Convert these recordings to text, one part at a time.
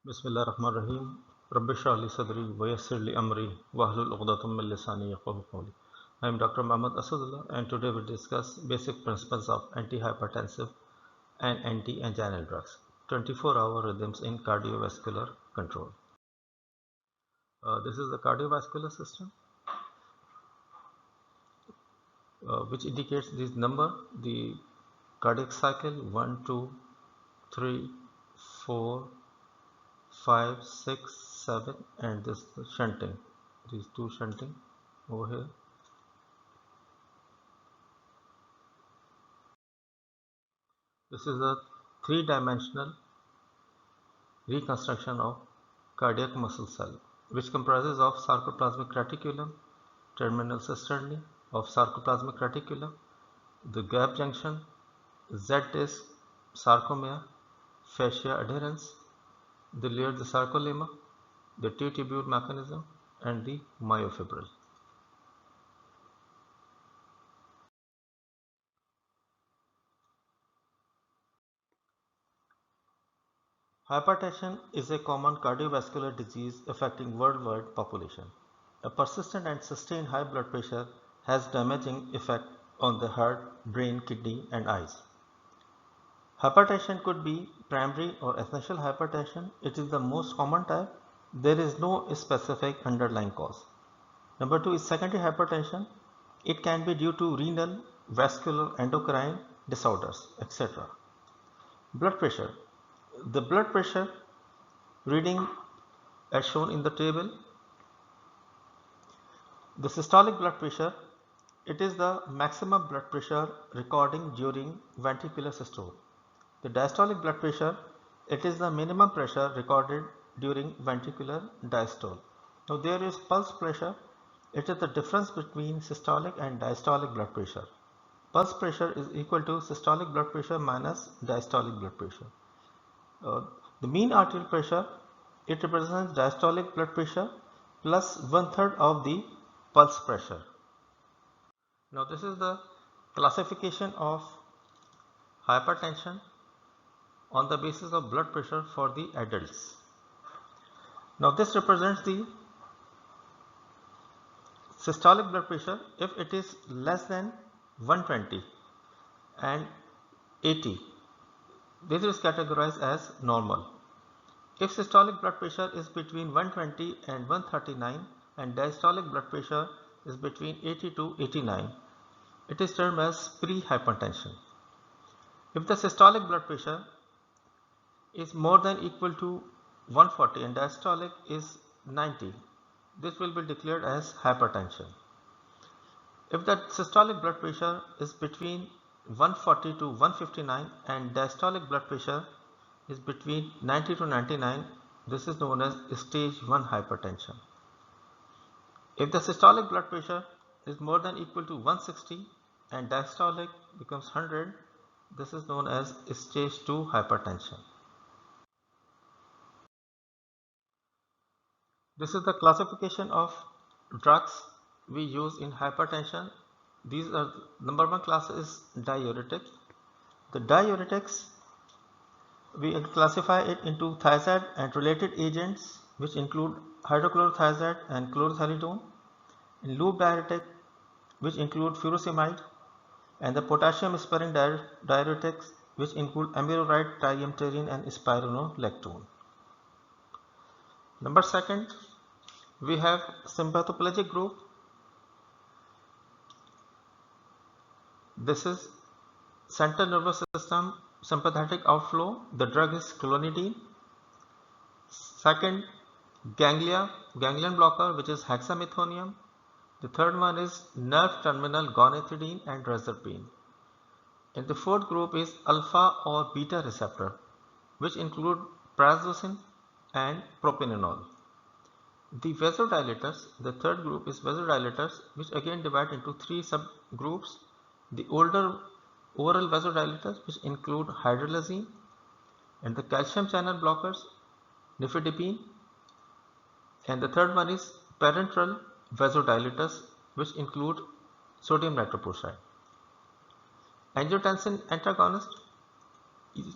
बिस्मिल्लाहिर्रहमानिर्रहीम रब्बि इश्रह ली सदरी वयस्सिर ली अमरी वहलुल उक़दतम मिन लिसानी यफ़क़हू क़ौली. I am Dr. Mohammad Asadullah and today we discuss basic principles of antihypertensive and anti-angina drugs, 24-hour rhythms in cardiovascular control. This is the cardiovascular system which indicates this number, the cardiac cycle 1, 2, 3, 4, 5, 6, 7 and this shunting, these two shunting over here. This is a three-dimensional reconstruction of cardiac muscle cell which comprises of sarcoplasmic reticulum, terminal cisternae of sarcoplasmic reticulum, the gap junction, Z-disc, sarcomere, fascia adherens, the layer the sarcolemma, the T-tubule mechanism and the myofibril. Hypertension is a common cardiovascular disease affecting worldwide population. A persistent and sustained high blood pressure has damaging effect on the heart, brain, kidney and eyes. Hypertension could be primary or essential hypertension. It is the most common type. There is no specific underlying cause. Number 2 is secondary hypertension. It can be due to renal, vascular, endocrine disorders, etc. Blood pressure. The blood pressure reading as shown in the table. The systolic blood pressure, it is the maximum blood pressure recording during ventricular systole. The diastolic blood pressure, it is the minimum pressure recorded during ventricular diastole. Now there is pulse pressure, it is the difference between systolic and diastolic blood pressure. Pulse pressure is equal to systolic blood pressure minus diastolic blood pressure. The mean arterial pressure, it represents diastolic blood pressure plus 1/3 of the pulse pressure. Now this is the classification of hypertension on the basis of blood pressure for the adults. Now this represents the systolic blood pressure if it is less than 120 and 80. This is categorized as normal. If systolic blood pressure is between 120 and 139 and diastolic blood pressure is between 80 to 89, it is termed as pre-hypertension. If the systolic blood pressure is more than equal to 140 and diastolic is 90, this will be declared as hypertension. If the systolic blood pressure is between 140 to 159 and diastolic blood pressure is between 90 to 99, this is known as stage 1 hypertension. If the systolic blood pressure is more than equal to 160 and diastolic becomes 100, this is known as stage 2 hypertension. This is the classification of drugs we use in hypertension. These are number 1 class is diuretics. The diuretics, we classify it into thiazide and related agents which include hydrochlorothiazide and chlorothalidone, and loop diuretic which include furosemide, and the potassium sparing diuretics which include amiloride, triamterene and spironolactone. Number 2, we have sympathopelagic group. This is central nervous system sympathetic outflow. The drug is clonidine. Second, ganglion blocker which is hexamethonium. The third one is nerve terminal gonethidine and reserpine. And the fourth group is alpha or beta receptor which include prazosin and propranolol. The vasodilators, the third group is vasodilators which again divide into 3 subgroups. The older oral vasodilators which include hydralazine, and the calcium channel blockers nifedipine, and the third one is parenteral vasodilators which include sodium nitroprusside. Angiotensin antagonist,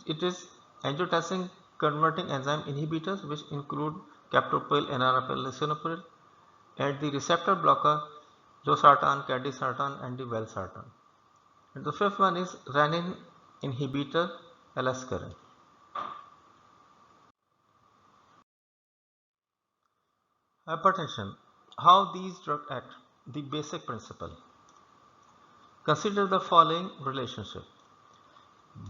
it is angiotensin converting enzyme inhibitors, which include captopril, enalapril, lisinopril, and the receptor blocker losartan, candesartan, and the valsartan. And the fifth one is renin inhibitor, elascarin. Hypertension. How these drugs act. The basic principle. Consider the following relationship.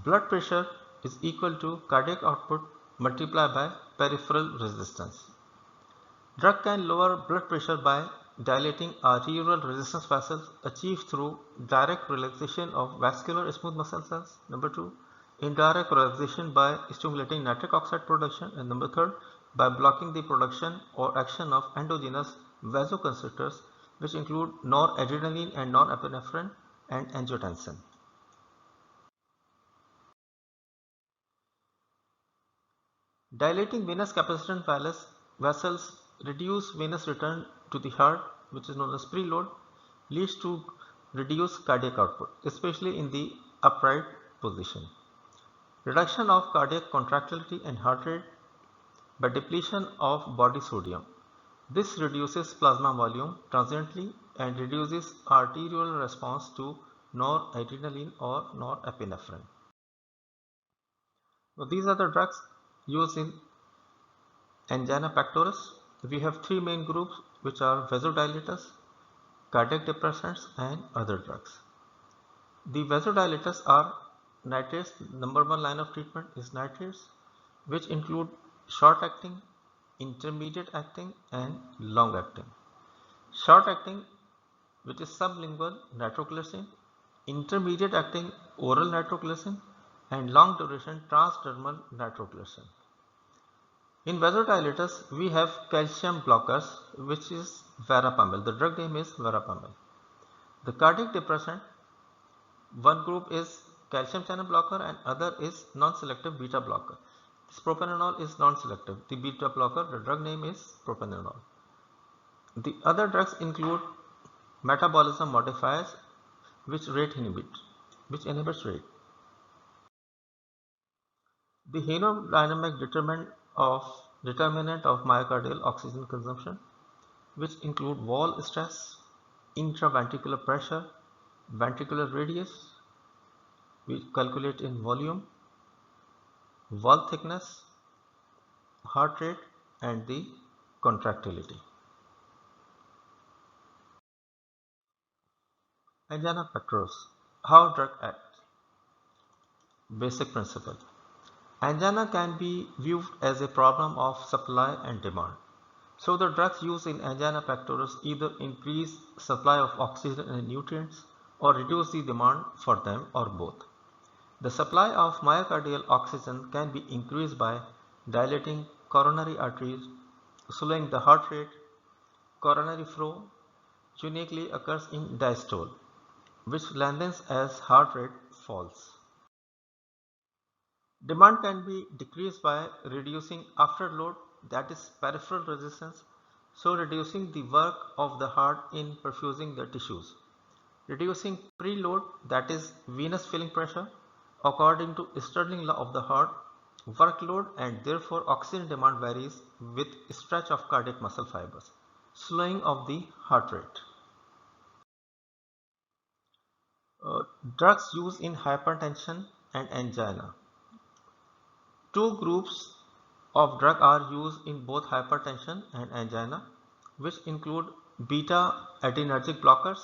Blood pressure is equal to cardiac output multiplied by peripheral resistance. Drug can lower blood pressure by dilating arterial resistance vessels achieved through direct relaxation of vascular smooth muscle cells. Number 2. Indirect relaxation by stimulating nitric oxide production. And number 3, by blocking the production or action of endogenous vasoconstrictors, which include noradrenaline and norepinephrine and angiotensin. Dilating venous capacitance vessels reduce venous return to the heart, which is known as preload, leads to reduced cardiac output, especially in the upright position. Reduction of cardiac contractility and heart rate by depletion of body sodium. This reduces plasma volume transiently and reduces arterial response to noradrenaline or norepinephrine. So these are the drugs used in angina pectoris. We have three main groups, which are vasodilators, cardiac depressants, and other drugs. The vasodilators are nitrates. Number one line of treatment is nitrates, which include short acting, intermediate acting, and long acting. Short acting, which is sublingual nitroglycerin, intermediate acting oral nitroglycerin, and long duration transdermal nitroglycerin. In vasodilators, we have calcium blockers, which is verapamil. The drug name is verapamil. The cardiac depressant, one group is calcium channel blocker and other is non-selective beta blocker. This propranolol is non-selective. The beta blocker, the drug name is propranolol. The other drugs include metabolism modifiers, which inhibits rate. The hemodynamic determinant of myocardial oxygen consumption, which include wall stress, intraventricular pressure, ventricular radius, we calculate in volume, wall thickness, heart rate, and the contractility. Angina pectoris. How drug acts. Basic principle. Angina can be viewed as a problem of supply and demand. So the drugs used in angina pectoris either increase supply of oxygen and nutrients or reduce the demand for them or both. The supply of myocardial oxygen can be increased by dilating coronary arteries, slowing the heart rate. Coronary flow uniquely occurs in diastole, which lengthens as heart rate falls. Demand can be decreased by reducing afterload, that is peripheral resistance, so reducing the work of the heart in perfusing the tissues. Reducing preload, that is venous filling pressure, according to Stirling law of the heart, workload and therefore oxygen demand varies with stretch of cardiac muscle fibers. Slowing of the heart rate. Drugs used in hypertension and angina. Two groups of drug are used in both hypertension and angina, which include beta adrenergic blockers,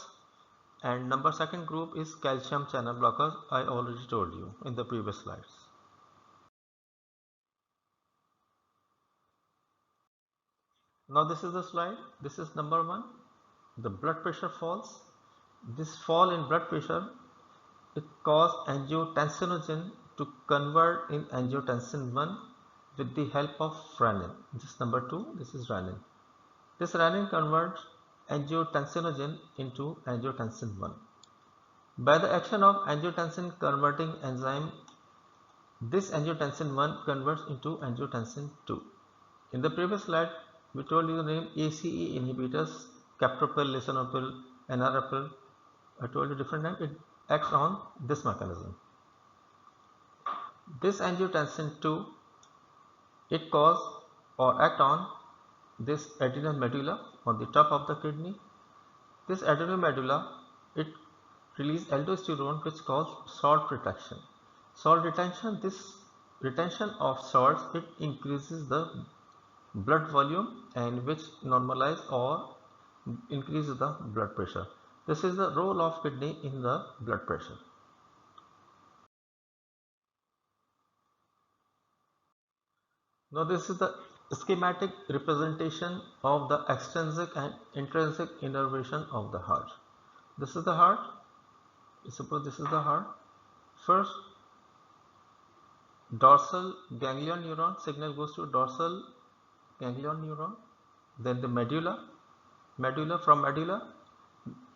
and second group is calcium channel blockers. I already told you in the previous slides. Now this is the slide. This is number one. The blood pressure falls. This fall in blood pressure, it causes angiotensinogen to convert in angiotensin 1 with the help of renin. This is number 2. This is renin. This renin converts angiotensinogen into angiotensin 1. By the action of angiotensin converting enzyme, this angiotensin 1 converts into angiotensin 2. In the previous slide, we told you the name ACE inhibitors, captopril, lisinopril, enalapril. I told you different name. It acts on this mechanism. This angiotensin 2 It cause or act on this adrenal medulla on the top of the kidney. This adrenal medulla, it release aldosterone which cause salt retention. Salt retention, this retention of salts, it increases the blood volume and which normalize or increases the blood pressure. This is the role of kidney in the blood pressure. Now this is the schematic representation of the extrinsic and intrinsic innervation of the heart. This is the heart. Suppose this is the heart. First, dorsal ganglion neuron signal goes to dorsal ganglion neuron. Then the medulla. From medulla,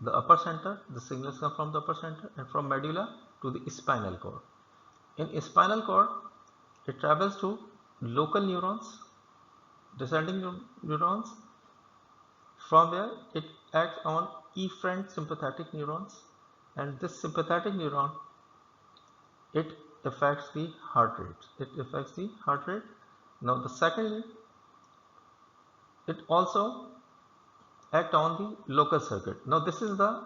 the upper center, the signals come from the upper center, and from medulla to the spinal cord. In spinal cord, it travels to local neurons, descending neurons. From there, it acts on efferent sympathetic neurons, and this sympathetic neuron, it affects the heart rate. Now the secondly, it also act on the local circuit. Now this is the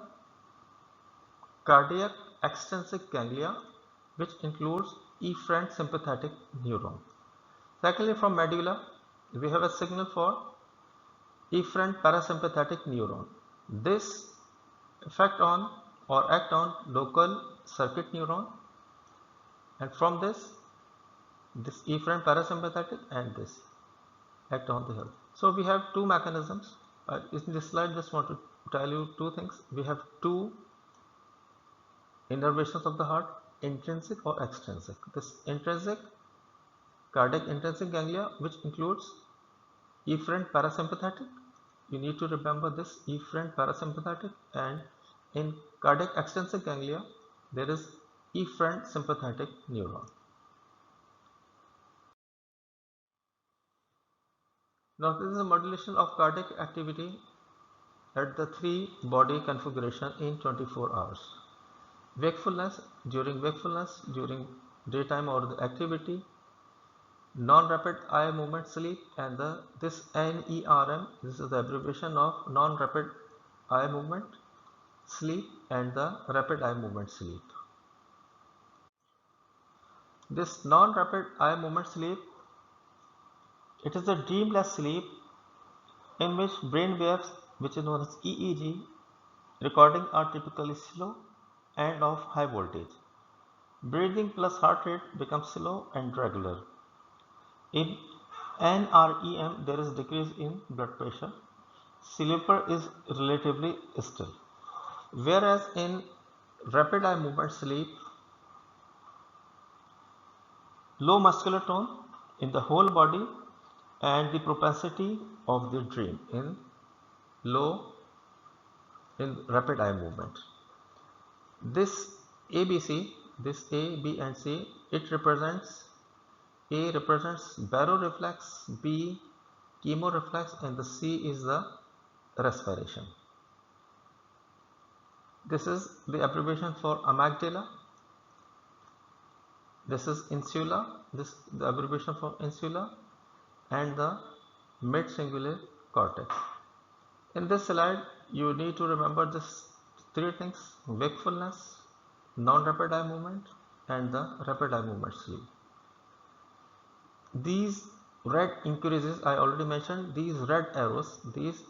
cardiac extrinsic ganglia, which includes efferent sympathetic neuron. Secondly, from medulla, we have a signal for efferent parasympathetic neuron. This affect on or act on local circuit neuron, and from this efferent parasympathetic and this act on the health. So we have two mechanisms. In this slide, just want to tell you two things. We have two innervations of the heart, intrinsic or extrinsic. This intrinsic, cardiac intrinsic ganglia, which includes efferent parasympathetic. You need to remember this efferent parasympathetic, and in cardiac extrinsic ganglia, there is efferent sympathetic neuron. Now this is a modulation of cardiac activity at the three body configuration in 24 hours. Wakefulness, during daytime or the activity, non-rapid eye movement sleep, and this NERM, this is the abbreviation of non-rapid eye movement sleep and the rapid eye movement sleep. This non-rapid eye movement sleep, it is a dreamless sleep in which brain waves, which is known as EEG, recording are typically slow and of high voltage. Breathing plus heart rate becomes slow and regular. In NREM, there is decrease in blood pressure. Sleeper is relatively still. Whereas in rapid eye movement sleep, low muscular tone in the whole body and the propensity of the dream in rapid eye movement. This ABC, this A, B and C, it represents, A represents baroreflex, B chemoreflex, and the C is the respiration. This is the abbreviation for amygdala. This is insula, this the abbreviation for insula, and the mid-cingulate cortex. In this slide, you need to remember this three things: wakefulness, non-rapid eye movement, and the rapid eye movement sleep. These red increases, I already mentioned, these red arrows, these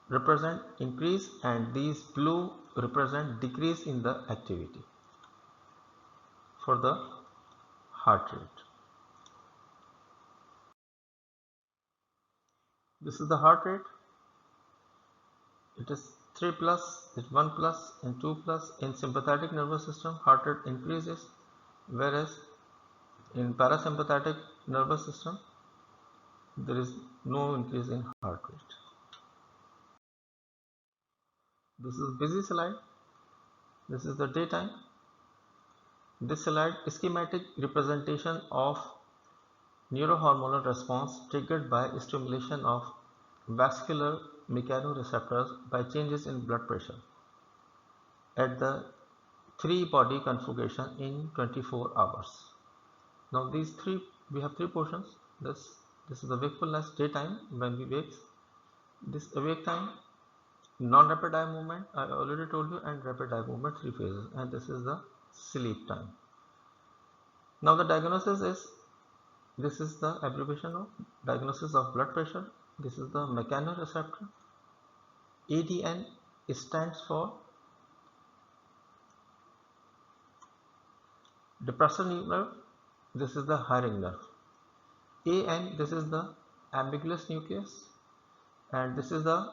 represent increase and these blue represent decrease in the activity for the heart rate. This is the heart rate. It is 3 plus, it is 1 plus and 2 plus. In sympathetic nervous system, heart rate increases, whereas in parasympathetic nervous system, there is no increase in heart rate. This is busy slide. This is the daytime. This slide is schematic representation of neurohormonal response triggered by stimulation of vascular mechanoreceptors by changes in blood pressure at the three body configuration in 24 hours. Now these three we have three portions. This is the wakefulness, daytime, when we wake. This awake time, non-rapid eye movement, I already told you, and rapid eye movement, three phases, and this is the sleep time. Now the diagnosis is, this is the abbreviation of diagnosis of blood pressure. This is the mechanoreceptor. ADN stands for depressor nerve. This is the hiring nerve. AN, this is the ambiguous nucleus, and this is the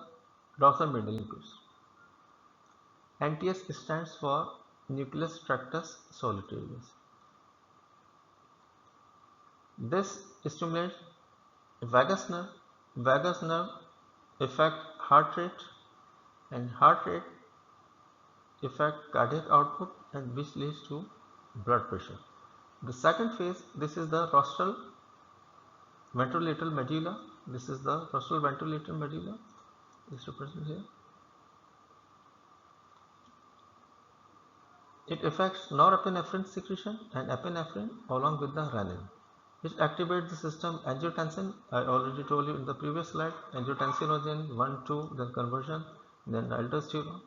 dorsal medial nucleus. NTS stands for nucleus tractus solitarius. This stimulates vagus nerve. Vagus nerve affect heart rate, and heart rate affect cardiac output, and which leads to blood pressure. The second phase, this is the rostral ventrolateral medulla. This is the rostral ventrolateral medulla. This represented here. It affects norepinephrine secretion and epinephrine along with the renin. It activates the system angiotensin. I already told you in the previous slide. Angiotensinogen 1, 2, then conversion, then aldosterone.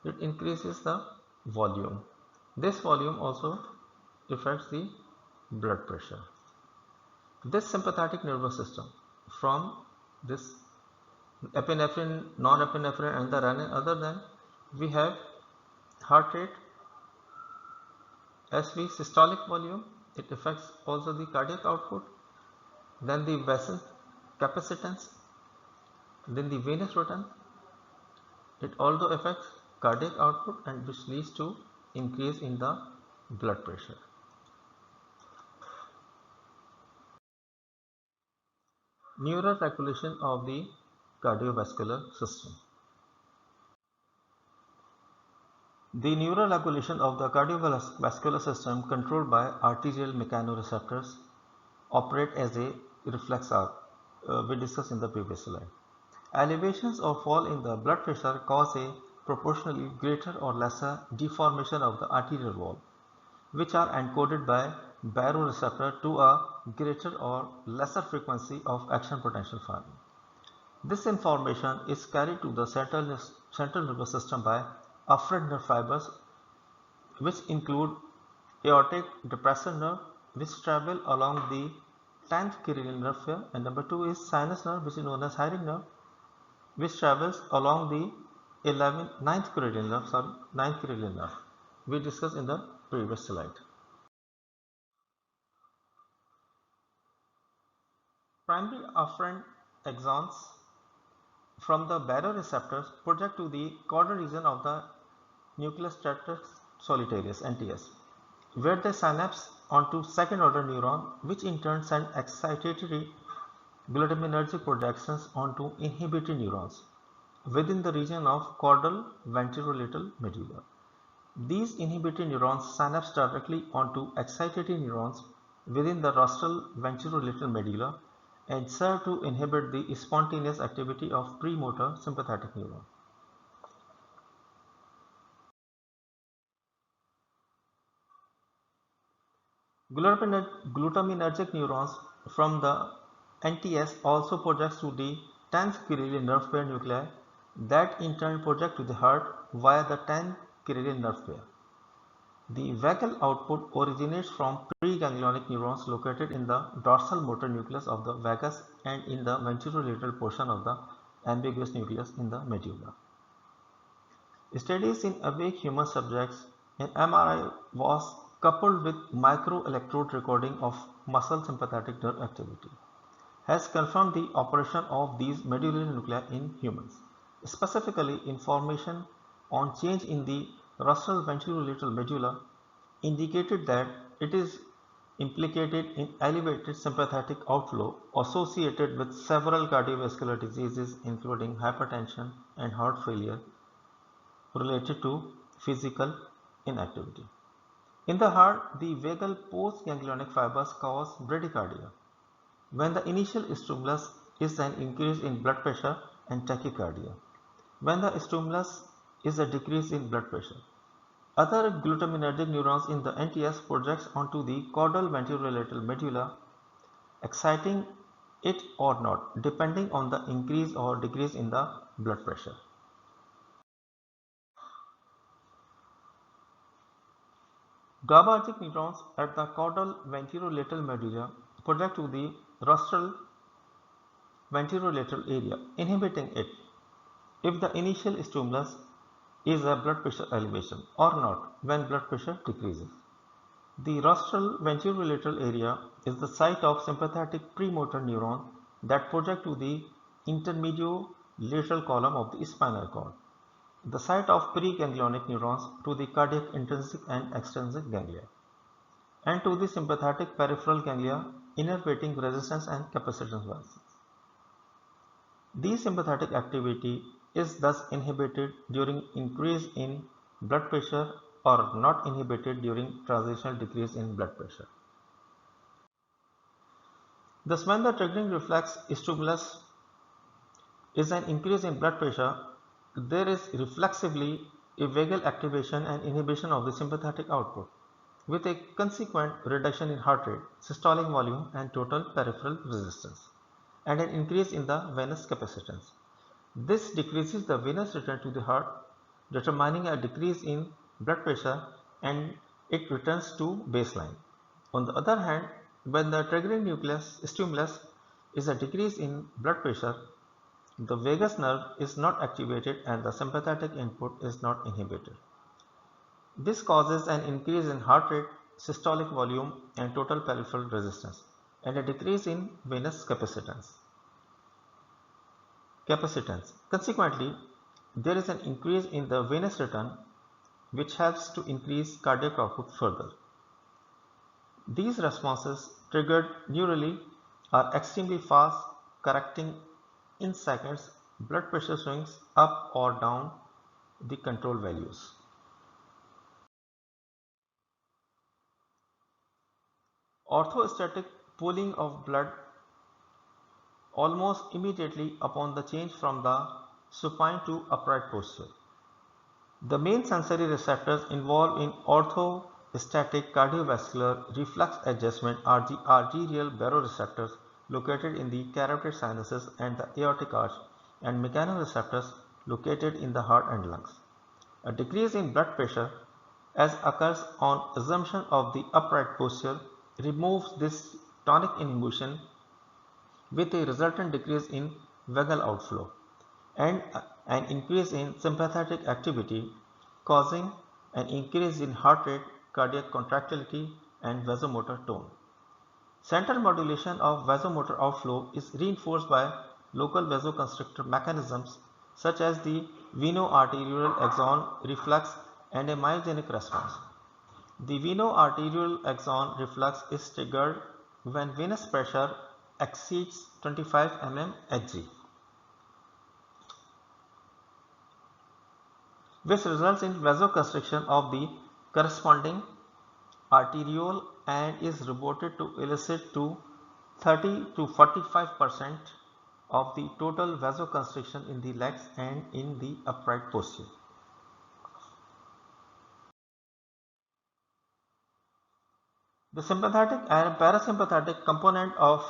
It increases the volume. This volume also affects the blood pressure. This sympathetic nervous system, from this epinephrine, norepinephrine, and the renin, other than we have heart rate, SV, systolic volume. It affects also the cardiac output, then the vessel capacitance, then the venous return. It also affects cardiac output, and which leads to increase in the blood pressure. Neural regulation of the cardiovascular system. The neural regulation of the cardiovascular system, controlled by arterial mechanoreceptors, operate as a reflex arc, we discussed in the previous slide. Elevations or fall in the blood pressure cause a proportionally greater or lesser deformation of the arterial wall, which are encoded by baroreceptor to a greater or lesser frequency of action potential firing. This information is carried to the central nervous system by afferent nerve fibers, which include aortic depressor nerve, which travel along the 10th cranial nerve here, and number 2 is sinus nerve, which is known as hiring nerve, which travels along the 9th cranial nerve, we discussed in the previous slide. Primary afferent axons from the baroreceptors project to the caudal region of the nucleus tractus solitarius, NTS, where they synapse onto second order neuron, which in turn send excitatory glutaminergic projections onto inhibitory neurons within the region of caudal ventrolateral medulla. These inhibitory neurons synapse directly onto excitatory neurons within the rostral ventrolateral medulla and serve to inhibit the spontaneous activity of premotor sympathetic neuron. Glutaminergic neurons from the NTS also projects to the 10th cranial nerve pair nuclei that in turn project to the heart via the 10th cranial nerve pair. The vagal output originates from preganglionic neurons located in the dorsal motor nucleus of the vagus and in the ventrolateral portion of the ambiguous nucleus in the medulla. Studies in awake human subjects in MRI was coupled with microelectrode recording of muscle sympathetic nerve activity has confirmed the operation of these medullary nuclei in humans. Specifically, information on change in the rostral ventrolateral medulla indicated that it is implicated in elevated sympathetic outflow associated with several cardiovascular diseases including hypertension and heart failure related to physical inactivity. In the heart, the vagal postganglionic fibers cause bradycardia, when the initial stimulus is an increase in blood pressure and tachycardia, when the stimulus is a decrease in blood pressure. Other glutaminergic neurons in the NTS projects onto the caudal ventrolateral medulla exciting it or not, depending on the increase or decrease in the blood pressure. GABAergic neurons at the caudal ventrolateral medulla project to the rostral ventrolateral area, inhibiting it if the initial stimulus is a blood pressure elevation or not when blood pressure decreases. The rostral ventrolateral area is the site of sympathetic premotor neuron that project to the intermediolateral column of the spinal cord, the site of preganglionic neurons to the cardiac intrinsic and extrinsic ganglia, and to the sympathetic peripheral ganglia innervating resistance and capacitance vessels. This sympathetic activity is thus inhibited during increase in blood pressure or not inhibited during transitional decrease in blood pressure. Thus, when the triggering reflex stimulus is an increase in blood pressure, there is reflexively a vagal activation and inhibition of the sympathetic output, with a consequent reduction in heart rate, systolic volume and total peripheral resistance, and an increase in the venous capacitance. This decreases the venous return to the heart, determining a decrease in blood pressure, and it returns to baseline. On the other hand, when the triggering stimulus is a decrease in blood pressure, the vagus nerve is not activated and the sympathetic input is not inhibited. This causes an increase in heart rate, systolic volume and total peripheral resistance, and a decrease in venous capacitance. Consequently, there is an increase in the venous return, which helps to increase cardiac output further. These responses triggered neurally are extremely fast, correcting in seconds blood pressure swings up or down the control values. Orthostatic pooling of blood almost immediately upon the change from the supine to upright posture. The main sensory receptors involved in orthostatic cardiovascular reflex adjustment are the arterial baroreceptors located in the carotid sinuses and the aortic arch, and mechanoreceptors located in the heart and lungs. A decrease in blood pressure, as occurs on assumption of the upright posture, removes this tonic inhibition with a resultant decrease in vagal outflow and an increase in sympathetic activity, causing an increase in heart rate, cardiac contractility and vasomotor tone. Central modulation of vasomotor outflow is reinforced by local vasoconstrictor mechanisms such as the veno-arterial axon reflex and a myogenic response. The veno-arterial axon reflex is triggered when venous pressure exceeds 25 mm Hg, which results in vasoconstriction of the corresponding arteriole and is reported to elicit to 30 to 45% of the total vasoconstriction in the legs and in the upright posture. The sympathetic and parasympathetic component of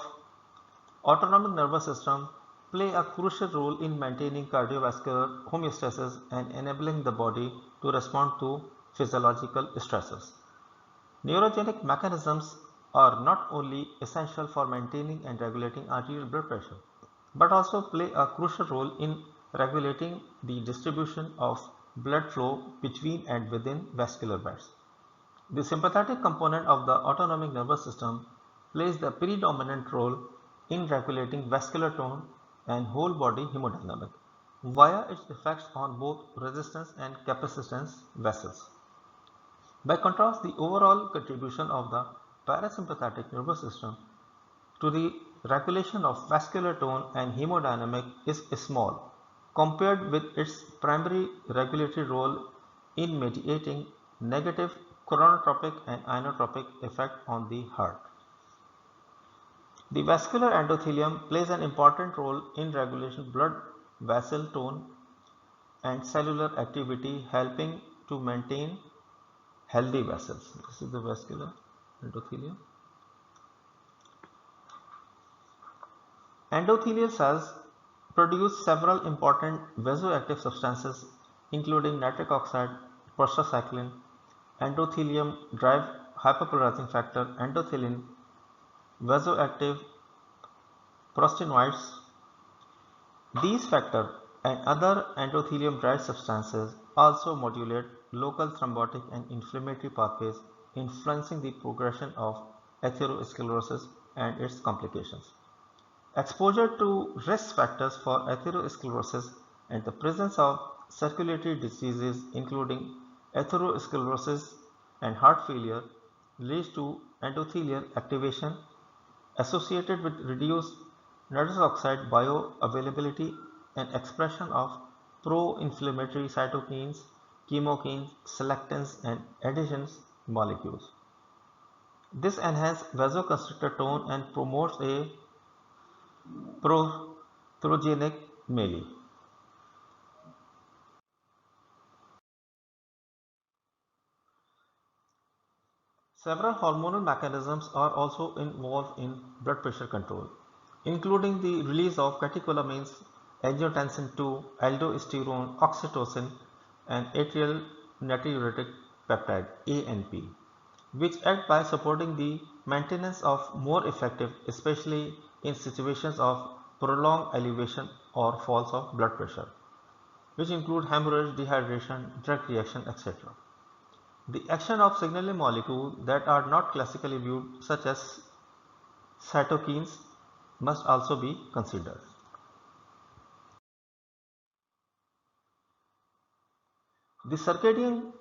autonomic nervous system play a crucial role in maintaining cardiovascular homeostasis and enabling the body to respond to physiological stresses. Neurogenic mechanisms are not only essential for maintaining and regulating arterial blood pressure, but also play a crucial role in regulating the distribution of blood flow between and within vascular beds. The sympathetic component of the autonomic nervous system plays the predominant role in regulating vascular tone and whole body hemodynamic via its effects on both resistance and capacitance vessels. By contrast, the overall contribution of the parasympathetic nervous system to the regulation of vascular tone and hemodynamic is small compared with its primary regulatory role in mediating negative chronotropic and inotropic effect on the heart. The vascular endothelium plays an important role in regulation blood vessel tone and cellular activity, helping to maintain healthy vessels. This is the vascular endothelium. Endothelial cells produce several important vasoactive substances including nitric oxide, prostacyclin, endothelium-derived hyperpolarizing factor, endothelin, vasoactive prostanoids. These factors and other endothelium-derived substances also modulate local thrombotic and inflammatory pathways, influencing the progression of atherosclerosis and its complications. Exposure to risk factors for atherosclerosis and the presence of circulatory diseases including atherosclerosis and heart failure leads to endothelial activation associated with reduced nitrous oxide bioavailability and expression of pro-inflammatory cytokines, chemokines, selectins and adhesions molecules. This enhances vasoconstrictor tone and promotes a prothrogenic melee. Several hormonal mechanisms are also involved in blood pressure control, including the release of catecholamines, angiotensin II, aldosterone, oxytocin, and atrial natriuretic peptide (ANP), which act by supporting the maintenance of more effective, especially in situations of prolonged elevation or falls of blood pressure, which include hemorrhage, dehydration, drug reaction, etc. The action of signaling molecules that are not classically viewed, such as cytokines, must also be considered. The circadian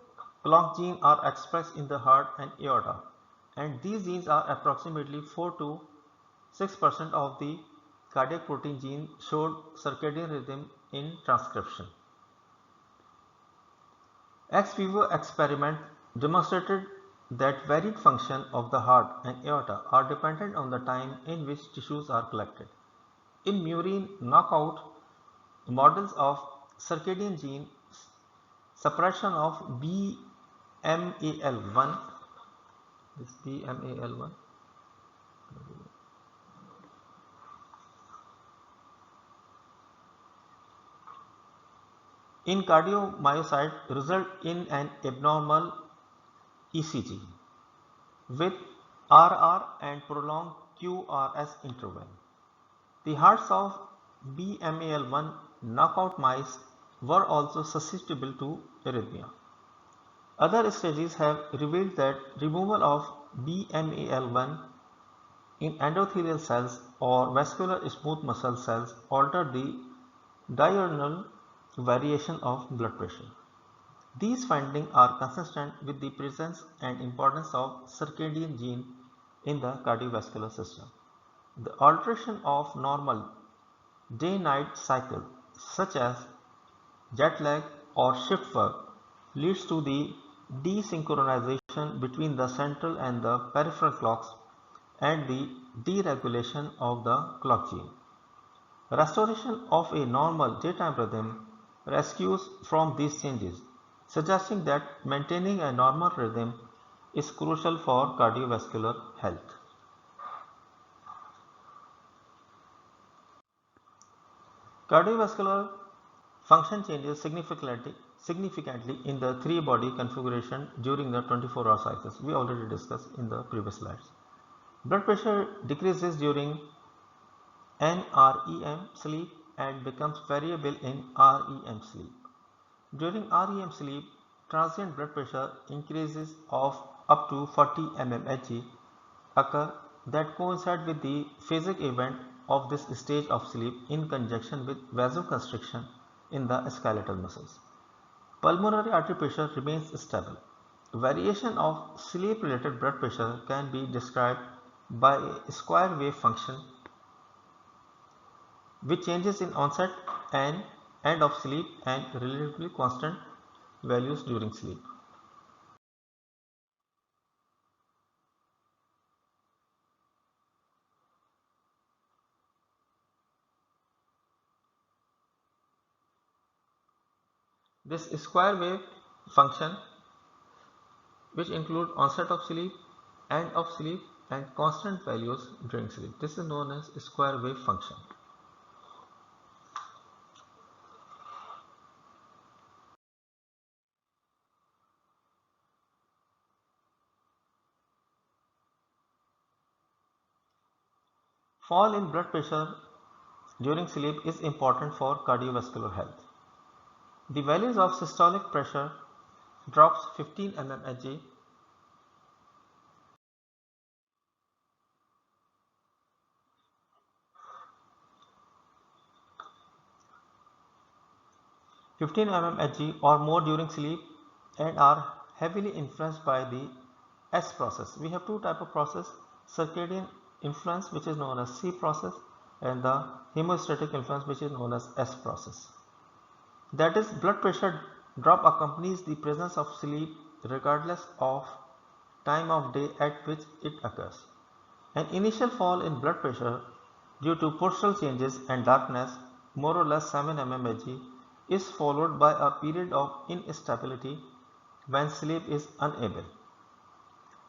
clock genes are expressed in the heart and aorta, and these genes are approximately 4 to 6% of the cardiac protein gene showed circadian rhythm in transcription. Ex vivo experiment demonstrated that varied function of the heart and aorta are dependent on the time in which tissues are collected. In murine knockout models of circadian gene suppression of BMAL1, this BMAL1 in cardiomyocyte result in an abnormal ECG with RR and prolonged QRS interval. The hearts of BMAL1 knockout mice were also susceptible to arrhythmia. Other studies have revealed that removal of BMAL1 in endothelial cells or vascular smooth muscle cells altered the diurnal variation of blood pressure. These findings are consistent with the presence and importance of circadian gene in the cardiovascular system. The alteration of normal day-night cycle, such as jet lag or shift work, leads to the desynchronization between the central and the peripheral clocks and the deregulation of the clock gene. Restoration of a normal daytime rhythm rescues from these changes, suggesting that maintaining a normal rhythm is crucial for cardiovascular health. Cardiovascular function changes significantly in the three-body configuration during the 24-hour cycles. We already discussed in the previous slides. Blood pressure decreases during NREM sleep and becomes variable in REM sleep. During REM sleep, transient blood pressure increases of up to 40 mmHg occur that coincide with the phasic event of this stage of sleep in conjunction with vasoconstriction in the skeletal muscles. Pulmonary artery pressure remains stable. Variation of sleep-related blood pressure can be described by a square wave function which changes in onset and end of sleep and relatively constant values during sleep. This square wave function, which include onset of sleep, end of sleep and constant values during sleep. This is known as square wave function. Fall in blood pressure during sleep is important for cardiovascular health. The values of systolic pressure drops 15 mmHg, or more during sleep and are heavily influenced by the S process. We have two types of process: circadian influence, which is known as C process, and the hemostatic influence, which is known as S process. That is, blood pressure drop accompanies the presence of sleep regardless of time of day at which it occurs. An initial fall in blood pressure due to postural changes and darkness, more or less 7 mmHg, is followed by a period of instability when sleep is unable,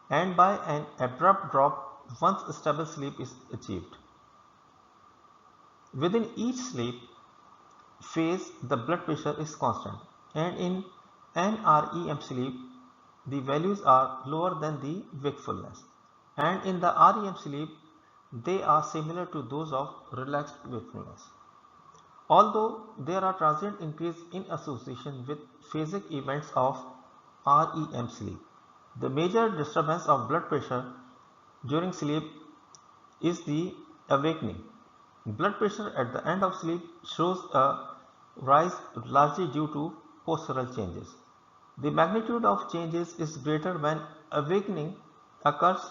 and by an abrupt drop once stable sleep is achieved. Within each sleep phase, the blood pressure is constant, and in NREM sleep, the values are lower than the wakefulness, and in the REM sleep, they are similar to those of relaxed wakefulness. Although there are transient increase in association with phasic events of REM sleep, the major disturbance of blood pressure during sleep is the awakening. Blood pressure at the end of sleep shows a rise largely due to postural changes. The magnitude of changes is greater when awakening occurs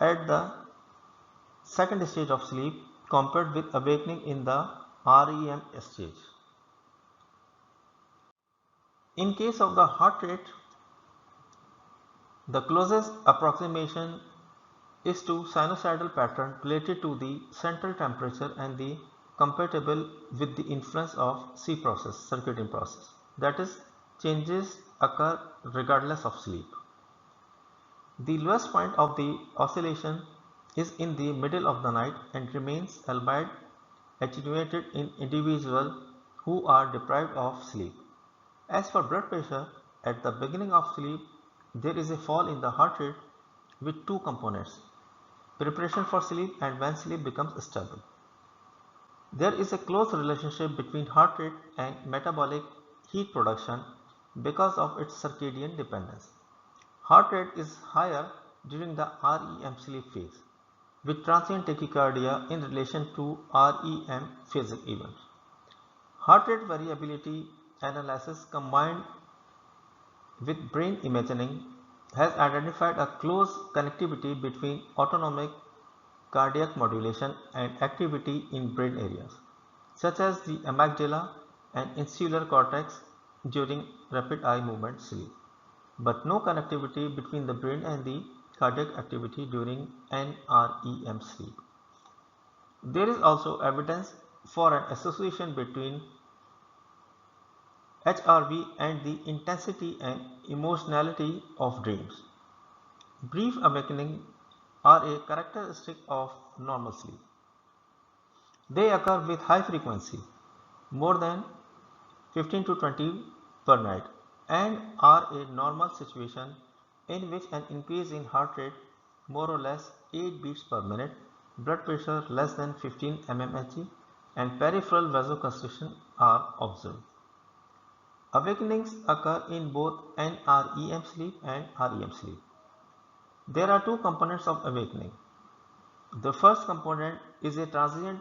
at the second stage of sleep compared with awakening in the REM stage. In case of the heart rate, the closest approximation is to sinusoidal pattern related to the central temperature and the compatible with the influence of C process, circadian process. That is, changes occur regardless of sleep. The lowest point of the oscillation is in the middle of the night and remains albeit attenuated in individuals who are deprived of sleep. As for blood pressure, at the beginning of sleep, there is a fall in the heart rate with two components: preparation for sleep and when sleep becomes stable. There is a close relationship between heart rate and metabolic heat production because of its circadian dependence. Heart rate is higher during the REM sleep phase, with transient tachycardia in relation to REM phasic events. Heart rate variability analysis combined with brain imaging has identified a close connectivity between autonomic cardiac modulation and activity in brain areas such as the amygdala and insular cortex during rapid eye movement sleep, but no connectivity between the brain and the cardiac activity during NREM sleep. There is also evidence for an association between HRV and the intensity and emotionality of dreams. Brief awakening are a characteristic of normal sleep. They occur with high frequency, more than 15 to 20 per night, and are a normal situation in which an increase in heart rate more or less 8 beats per minute, blood pressure less than 15 mmHg, and peripheral vasoconstriction are observed. Awakenings occur in both NREM sleep and REM sleep. There are two components of awakening. The first component is a transient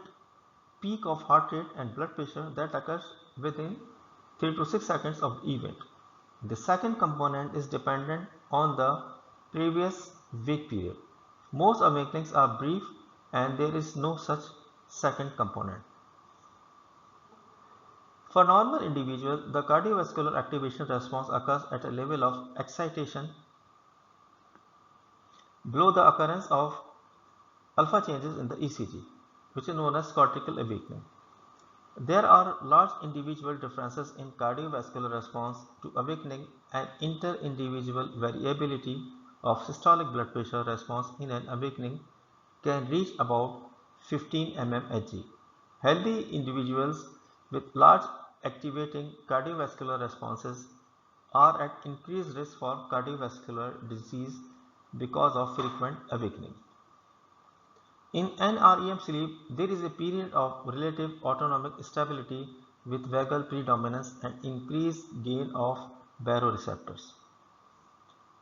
peak of heart rate and blood pressure that occurs within 3 to 6 seconds of the event. The second component is dependent on the previous wake period. Most awakenings are brief and there is no such second component. For normal individuals, the cardiovascular activation response occurs at a level of excitation below the occurrence of alpha changes in the ECG, which is known as cortical awakening. There are large individual differences in cardiovascular response to awakening, and inter-individual variability of systolic blood pressure response in an awakening can reach about 15 mmHg. Healthy individuals with large activating cardiovascular responses are at increased risk for cardiovascular disease because of frequent awakening. In NREM sleep, there is a period of relative autonomic stability with vagal predominance and increased gain of baroreceptors.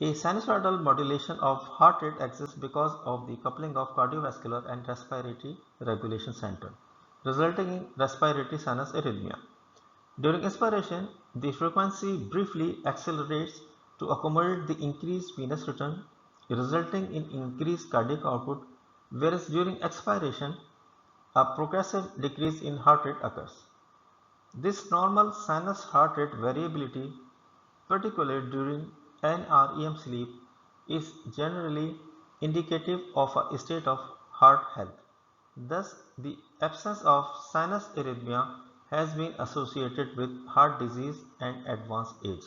A sinusoidal modulation of heart rate exists because of the coupling of cardiovascular and respiratory regulation center, resulting in respiratory sinus arrhythmia. During inspiration, the frequency briefly accelerates to accommodate the increased venous return, resulting in increased cardiac output, whereas during expiration, a progressive decrease in heart rate occurs. This normal sinus heart rate variability, particularly during NREM sleep, is generally indicative of a state of heart health. Thus, the absence of sinus arrhythmia has been associated with heart disease and advanced age.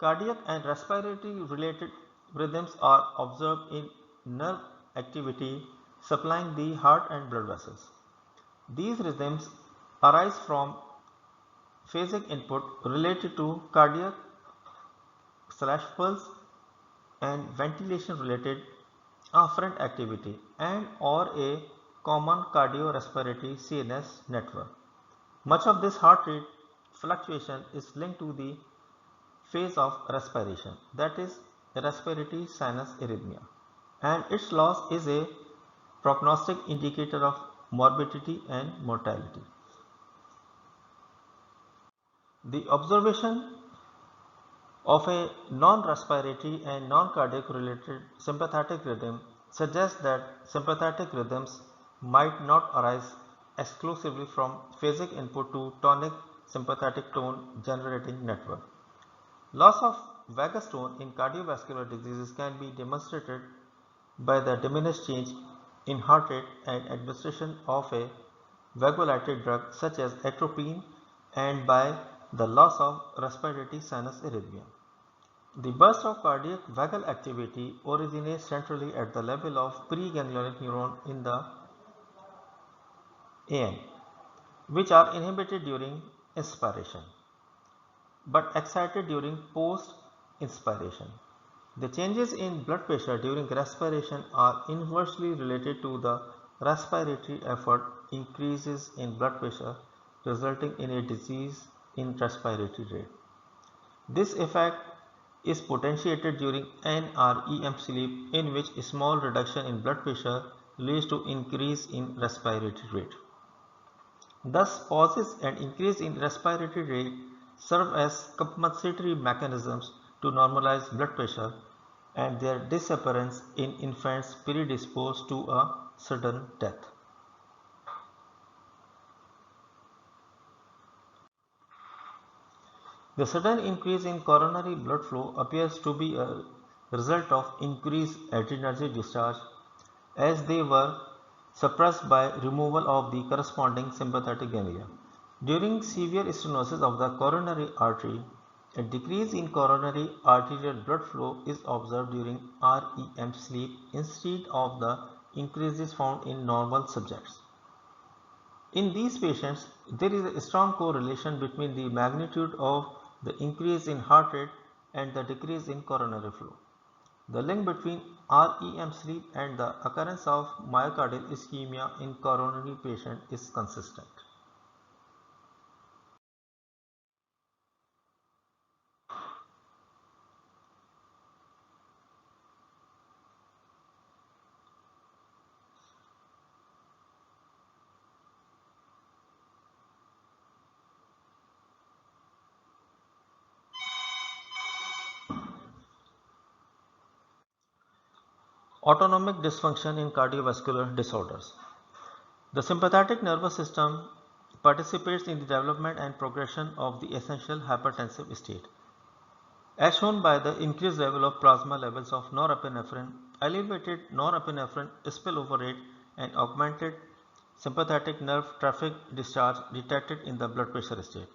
Cardiac and respiratory related rhythms are observed in nerve activity supplying the heart and blood vessels. These rhythms arise from phasic input related to cardiac pulse and ventilation related afferent activity and or a common cardiorespiratory CNS network. Much of this heart rate fluctuation is linked to the phase of respiration, that is respiratory sinus arrhythmia, and its loss is a prognostic indicator of morbidity and mortality. The observation of a non-respiratory and non-cardiac related sympathetic rhythm suggests that sympathetic rhythms might not arise exclusively from phasic input to tonic sympathetic tone generating network. Loss of vagus tone in cardiovascular diseases can be demonstrated by the diminished change in heart rate and administration of a vagolytic drug such as atropine and by the loss of respiratory sinus arrhythmia. The burst of cardiac vagal activity originates centrally at the level of preganglionic neuron in the AN, which are inhibited during inspiration but excited during post-inspiration. The changes in blood pressure during respiration are inversely related to the respiratory effort increases in blood pressure resulting in a decrease in respiratory rate. This effect is potentiated during NREM sleep in which a small reduction in blood pressure leads to increase in respiratory rate. Thus, pauses and increase in respiratory rate serve as compensatory mechanisms to normalize blood pressure and their disappearance in infants predisposed to a sudden death. The sudden increase in coronary blood flow appears to be a result of increased adrenergic discharge as they were suppressed by removal of the corresponding sympathetic ganglia. During severe stenosis of the coronary artery, a decrease in coronary arterial blood flow is observed during REM sleep instead of the increases found in normal subjects. In these patients, there is a strong correlation between the magnitude of the increase in heart rate and the decrease in coronary flow. The link between REM sleep and the occurrence of myocardial ischemia in coronary patients is consistent. Autonomic dysfunction in cardiovascular disorders. The sympathetic nervous system participates in the development and progression of the essential hypertensive state. As shown by the increased level of plasma levels of norepinephrine, elevated norepinephrine spillover rate and augmented sympathetic nerve traffic discharge detected in the blood pressure state.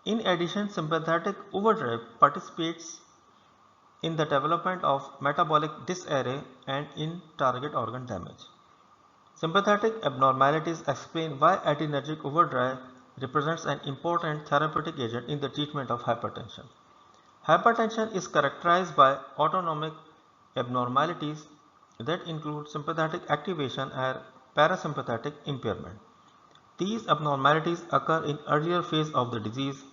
In addition, sympathetic overdrive participates in the development of metabolic disarray and in target organ damage. Sympathetic abnormalities explain why adrenergic overdrive represents an important therapeutic agent in the treatment of hypertension. Hypertension is characterized by autonomic abnormalities that include sympathetic activation and parasympathetic impairment. These abnormalities occur in earlier phase of the disease,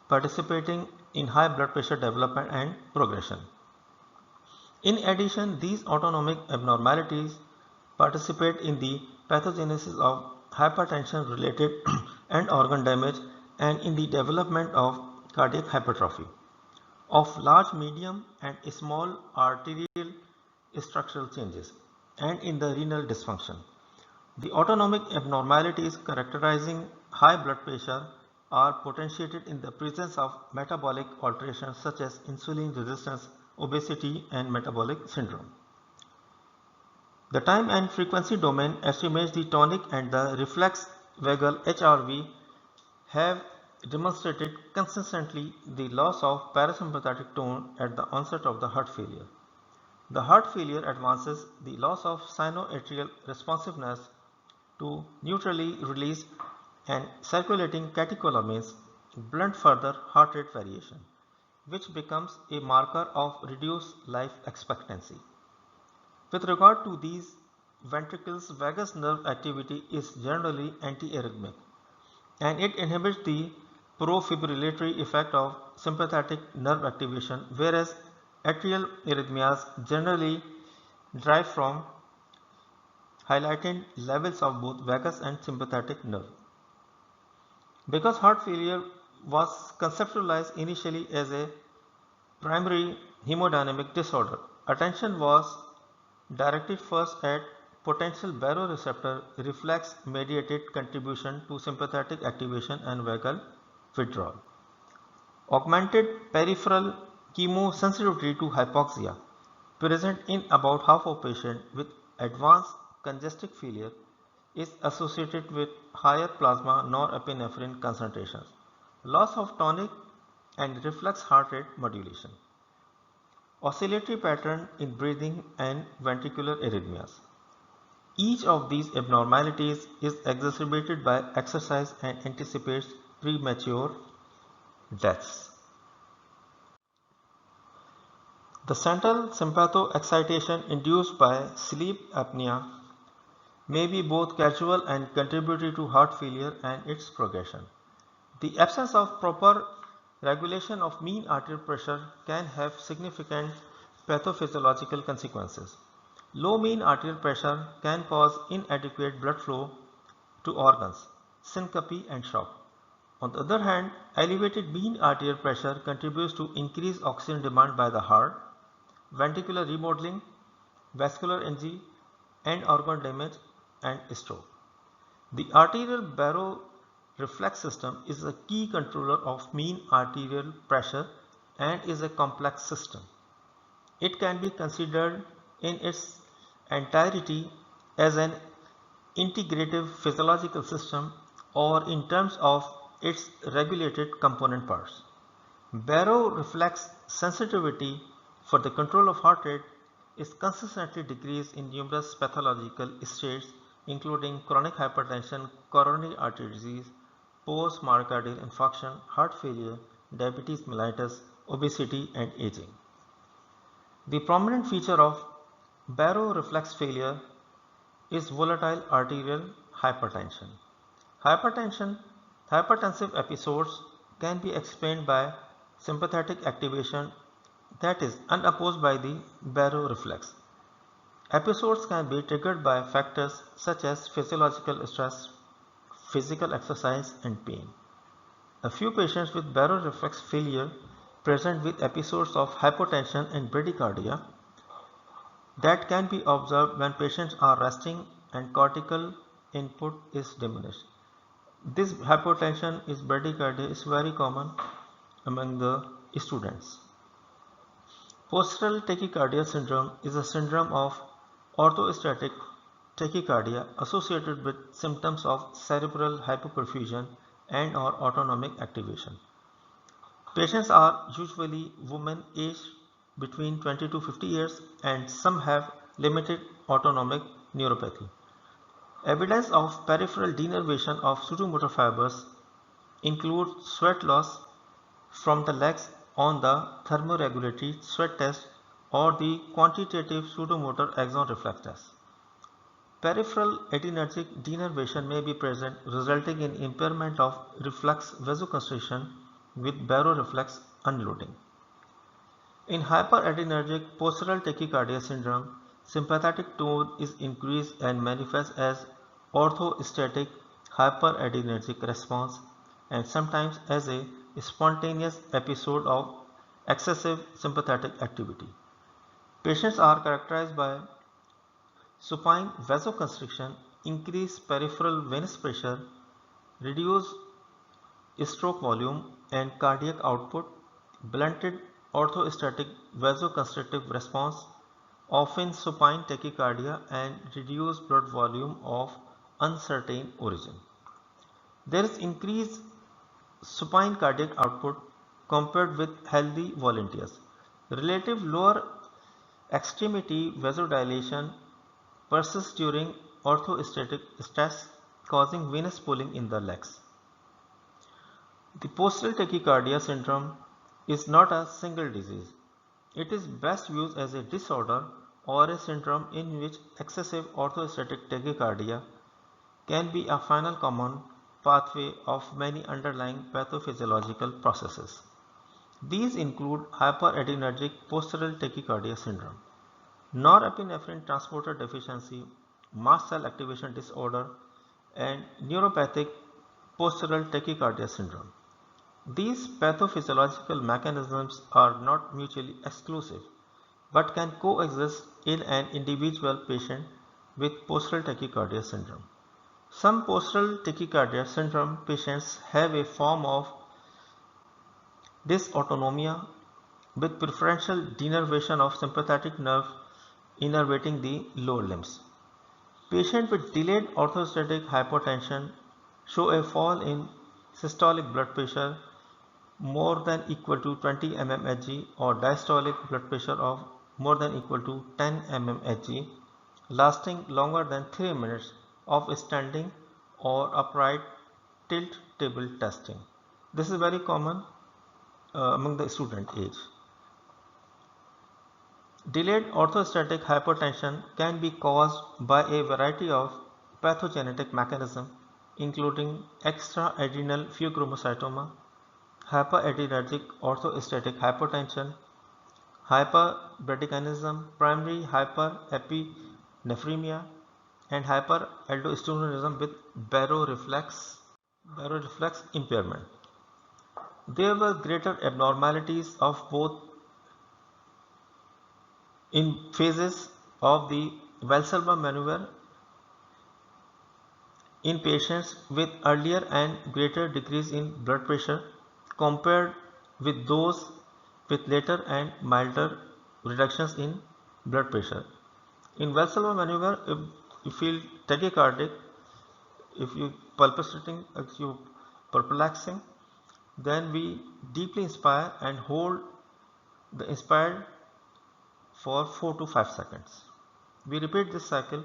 participating in high blood pressure development and progression. In addition, these autonomic abnormalities participate in the pathogenesis of hypertension related and organ damage and in the development of cardiac hypertrophy, of large, medium and small arterial structural changes, and in the renal dysfunction. The autonomic abnormalities characterizing high blood pressure are potentiated in the presence of metabolic alterations such as insulin resistance, obesity and metabolic syndrome. The time and frequency domain estimates the tonic and the reflex vagal HRV have demonstrated consistently the loss of parasympathetic tone at the onset of the heart failure. The heart failure advances the loss of sinoatrial responsiveness to neutrally released and circulating catecholamines blunt further heart rate variation, which becomes a marker of reduced life expectancy. With regard to these ventricles, vagus nerve activity is generally antiarrhythmic and it inhibits the profibrillatory effect of sympathetic nerve activation, whereas atrial arrhythmias generally derive from highlighted levels of both vagus and sympathetic nerve. Because heart failure was conceptualized initially as a primary hemodynamic disorder, attention was directed first at potential baroreceptor reflex mediated contribution to sympathetic activation and vagal withdrawal. Augmented peripheral chemosensitivity to hypoxia, present in about half of patients with advanced congestive failure, is associated with higher plasma norepinephrine concentrations, loss of tonic and reflex heart rate modulation, oscillatory pattern in breathing and ventricular arrhythmias. Each of these abnormalities is exacerbated by exercise and anticipates premature deaths. The central sympathoexcitation induced by sleep apnea may be both causal and contributory to heart failure and its progression. The absence of proper regulation of mean arterial pressure can have significant pathophysiological consequences. Low mean arterial pressure can cause inadequate blood flow to organs, syncope and shock. On the other hand, elevated mean arterial pressure contributes to increased oxygen demand by the heart, ventricular remodeling, vascular injury and organ damage and stroke. The arterial baroreflex system is a key controller of mean arterial pressure and is a complex system. It can be considered in its entirety as an integrative physiological system or in terms of its regulated component parts. Baroreflex sensitivity for the control of heart rate is consistently decreased in numerous pathological states including chronic hypertension, coronary artery disease, post-myocardial infarction, heart failure, diabetes mellitus, obesity and aging. The prominent feature of baroreflex failure is volatile arterial hypertension. Hypertensive episodes can be explained by sympathetic activation that is unopposed by the baroreflex. Episodes can be triggered by factors such as physiological stress, physical exercise and pain. A few patients with baroreflex failure present with episodes of hypotension and bradycardia that can be observed when patients are resting and cortical input is diminished. This hypotension is bradycardia is very common among the students. Postural tachycardia syndrome is a syndrome of orthostatic tachycardia associated with symptoms of cerebral hypoperfusion and or autonomic activation. Patients are usually women aged between 20 to 50 years and some have limited autonomic neuropathy. Evidence of peripheral denervation of pseudomotor fibers include sweat loss from the legs on the thermoregulatory sweat test or the quantitative pseudomotor axon reflex test. Peripheral adrenergic denervation may be present, resulting in impairment of reflex vasoconstriction with baroreflex unloading. In hyperadrenergic postural tachycardia syndrome, sympathetic tone is increased and manifests as orthostatic hyperadrenergic response and sometimes as a spontaneous episode of excessive sympathetic activity. Patients are characterized by supine vasoconstriction, increased peripheral venous pressure, reduced stroke volume and cardiac output, blunted orthostatic vasoconstrictive response, often supine tachycardia and reduced blood volume of uncertain origin. There is increased supine cardiac output compared with healthy volunteers. Relative lower extremity vasodilation persists during orthostatic stress, causing venous pooling in the legs. The postural tachycardia syndrome is not a single disease. It is best viewed as a disorder or a syndrome in which excessive orthostatic tachycardia can be a final common pathway of many underlying pathophysiological processes. These include hyperadrenergic postural tachycardia syndrome, norepinephrine transporter deficiency, mast cell activation disorder, and neuropathic postural tachycardia syndrome. These pathophysiological mechanisms are not mutually exclusive but can coexist in an individual patient with postural tachycardia syndrome. Some postural tachycardia syndrome patients have a form of dysautonomia with preferential denervation of sympathetic nerve innervating the lower limbs. Patients with delayed orthostatic hypotension show a fall in systolic blood pressure more than equal to 20 mmHg or diastolic blood pressure of more than equal to 10 mmHg lasting longer than 3 minutes of standing or upright tilt table testing. This is very common among the student age. Delayed orthostatic hypotension can be caused by a variety of pathogenetic mechanisms including extraadrenal pheochromocytoma, hyperadrenergic orthostatic hypotension, hyperbradykinesis, primary hyperepinephремia, and hyperaldosteronism with baroreflex impairment. There were greater abnormalities of both in phases of the Valsalva maneuver in patients with earlier and greater decrease in blood pressure compared with those with later and milder reductions in blood pressure. In Valsalva maneuver, if you feel tachycardic, if you palpitating, if you perplexing, then we deeply inspire and hold the inspired for 4 to 5 seconds. We repeat this cycle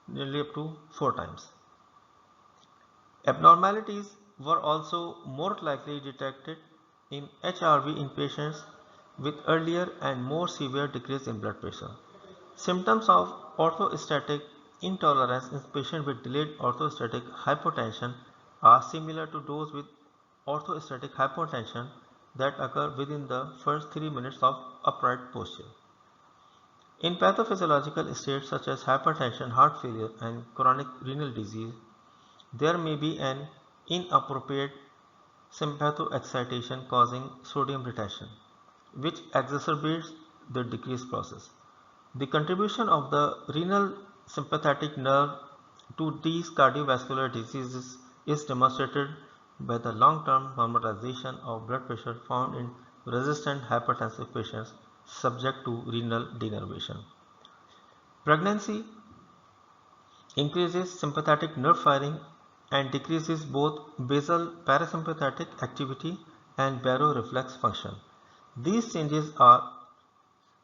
nearly up to 4 times. Abnormalities were also more likely detected in HRV in patients with earlier and more severe decrease in blood pressure. Symptoms of orthostatic intolerance in patients with delayed orthostatic hypotension are similar to those with orthostatic hypotension that occur within the first 3 minutes of upright posture. In pathophysiological states such as hypertension, heart failure, and chronic renal disease, there may be an inappropriate sympathoexcitation causing sodium retention, which exacerbates the decrease process. The contribution of the renal sympathetic nerve to these cardiovascular diseases is demonstrated by the long-term normalization of blood pressure found in resistant hypertensive patients subject to renal denervation. Pregnancy increases sympathetic nerve firing and decreases both basal parasympathetic activity and baroreflex function. These changes are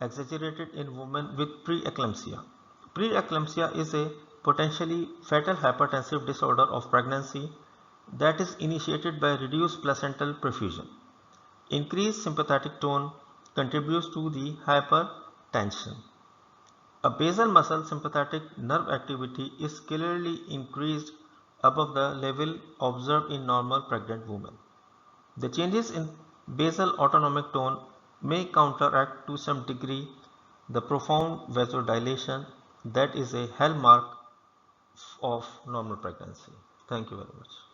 exaggerated in women with preeclampsia. Preeclampsia is a potentially fatal hypertensive disorder of pregnancy that is initiated by reduced placental perfusion. Increased sympathetic tone contributes to the hypertension. A basal muscle sympathetic nerve activity is clearly increased above the level observed in normal pregnant women. The changes in basal autonomic tone may counteract to some degree the profound vasodilation that is a hallmark of normal pregnancy. Thank you very much.